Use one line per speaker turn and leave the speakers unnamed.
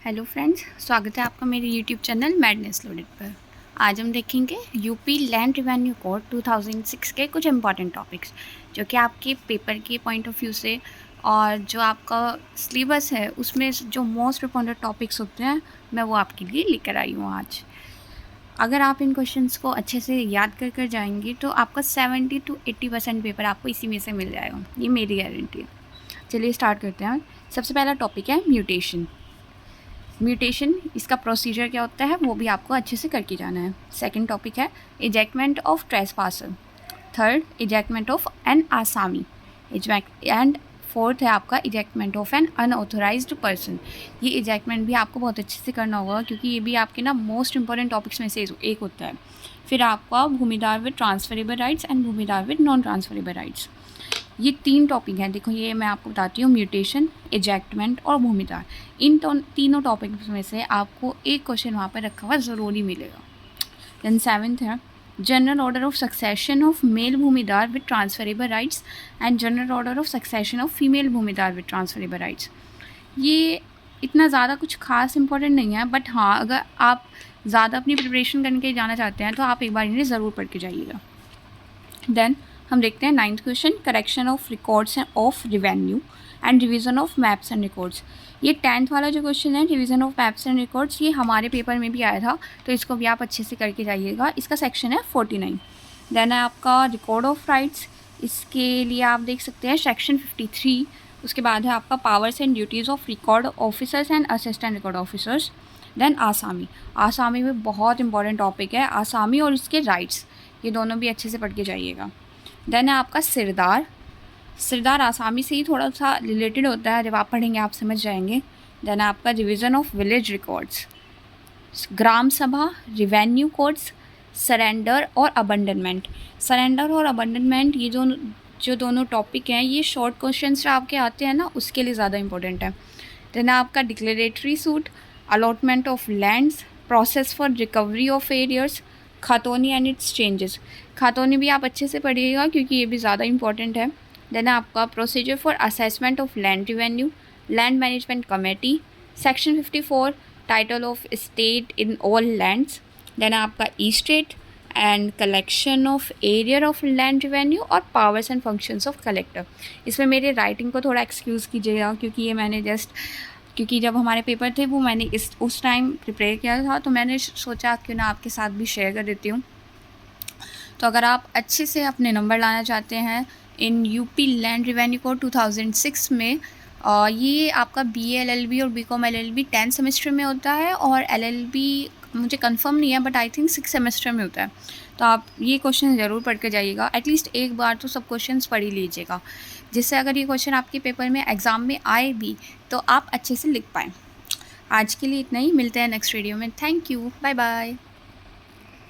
Hello friends, स्वागत है आपका मेरे यूट्यूब चैनल मैडनेस लोडेड पर। आज हम देखेंगे यूपी लैंड रिवेन्यू कोड 2006 के कुछ इंपॉर्टेंट टॉपिक्स जो कि आपके पेपर के पॉइंट ऑफ व्यू से और जो आपका सिलेबस है उसमें जो मोस्ट इंपॉर्टेंट टॉपिक्स होते हैं मैं वो आपके लिए लेकर आई हूँ आज। अगर आप इन क्वेश्चंस को अच्छे से याद कर जाएंगे तो आपका 70 to 80% पेपर आपको इसी में से मिल जाएगा, ये मेरी गारंटी है। चलिए स्टार्ट करते हैं। सबसे पहला टॉपिक है म्यूटेशन, इसका प्रोसीजर क्या होता है वो भी आपको अच्छे से करके जाना है। सेकंड टॉपिक है ejectment of ट्रेसपासर। Third, ejectment of N Asami. And fourth है आपका ejectment of N unauthorised person. ये इजेक्टमेंट भी आपको बहुत अच्छे से करना होगा क्योंकि ये भी आपके ना मोस्ट इंपॉर्टेंट टॉपिक्स में से एक होता है। फिर आपका bhumidhar with transferable rights and bhumidhar with non transferable rights. ये 3 टॉपिक हैं। देखो ये मैं आपको बताती हूँ, म्यूटेशन, इजेक्टमेंट और भूमिदार। इन तीनों टॉपिक्स में से आपको एक क्वेश्चन वहाँ पर रखा हुआ ज़रूरी मिलेगा। देन 7th है general order of succession of male bhumidhar with transferable rights and general order of succession of female bhumidhar with transferable rights. ये इतना ज़्यादा कुछ खास इंपॉर्टेंट नहीं है, बट हाँ अगर आप ज़्यादा अपनी प्रिपरेशन करके जाना चाहते हैं तो आप एक बार इन्हें ज़रूर पढ़ के जाइएगा। देन हम देखते हैं 9th question, correction of records of revenue and revision of maps and records. ये 10th वाला जो क्वेश्चन है revision of maps and records, ये हमारे पेपर में भी आया था तो इसको भी आप अच्छे से करके जाइएगा। इसका सेक्शन है 49। देन है आपका रिकॉर्ड ऑफ राइट्स, इसके लिए आप देख सकते हैं सेक्शन 53। उसके बाद है आपका powers and duties of record officers and assistant record officers. Then आसामी में बहुत इंपॉर्टेंट टॉपिक है आसामी और इसके राइट्स, ये दोनों भी अच्छे से पढ़ के जाइएगा। देन है आपका सिरदार आसामी से ही थोड़ा सा रिलेटेड होता है, जब आप पढ़ेंगे आप समझ जाएंगे। देन आपका रिवीजन ऑफ विलेज रिकॉर्ड्स, ग्राम सभा, रिवेन्यू कोड्स, सरेंडर और अबंडनमेंट। ये जो दोनों टॉपिक हैं ये शॉर्ट क्वेश्चंस जो आपके आते हैं ना उसके लिए ज़्यादा इंपॉर्टेंट है। देन आपका declaratory suit, allotment of lands, process for recovery of arrears, khatauni and its changes. Khatauni भी आप अच्छे से पढ़िएगा क्योंकि ये भी ज़्यादा इंपॉर्टेंट है। देन आपका procedure for assessment of land revenue, land management committee, section 54, title of state in all lands. Then आपका estate and collection of arrear of land revenue और powers and functions of collector. इसमें मेरे writing को थोड़ा excuse कीजिएगा क्योंकि जब हमारे पेपर थे वो मैंने उस टाइम प्रिपेयर किया था तो मैंने सोचा क्यों ना आपके साथ भी शेयर कर देती हूँ। तो अगर आप अच्छे से अपने नंबर लाना चाहते हैं in UP land revenue code 2006 में, ये आपका BA LLB और BCom LLB 10 सेमेस्टर में होता है और LLB मुझे कंफर्म नहीं है बट आई थिंक 6 सेमेस्टर में होता है। तो आप ये क्वेश्चन ज़रूर पढ़ के जाइएगा, एटलीस्ट एक बार तो सब क्वेश्चंस पढ़ ही लीजिएगा, जिससे अगर ये क्वेश्चन आपके पेपर में एग्ज़ाम में आए भी तो आप अच्छे से लिख पाएँ। आज के लिए इतना ही, मिलते हैं नेक्स्ट वीडियो में। Thank you, bye bye.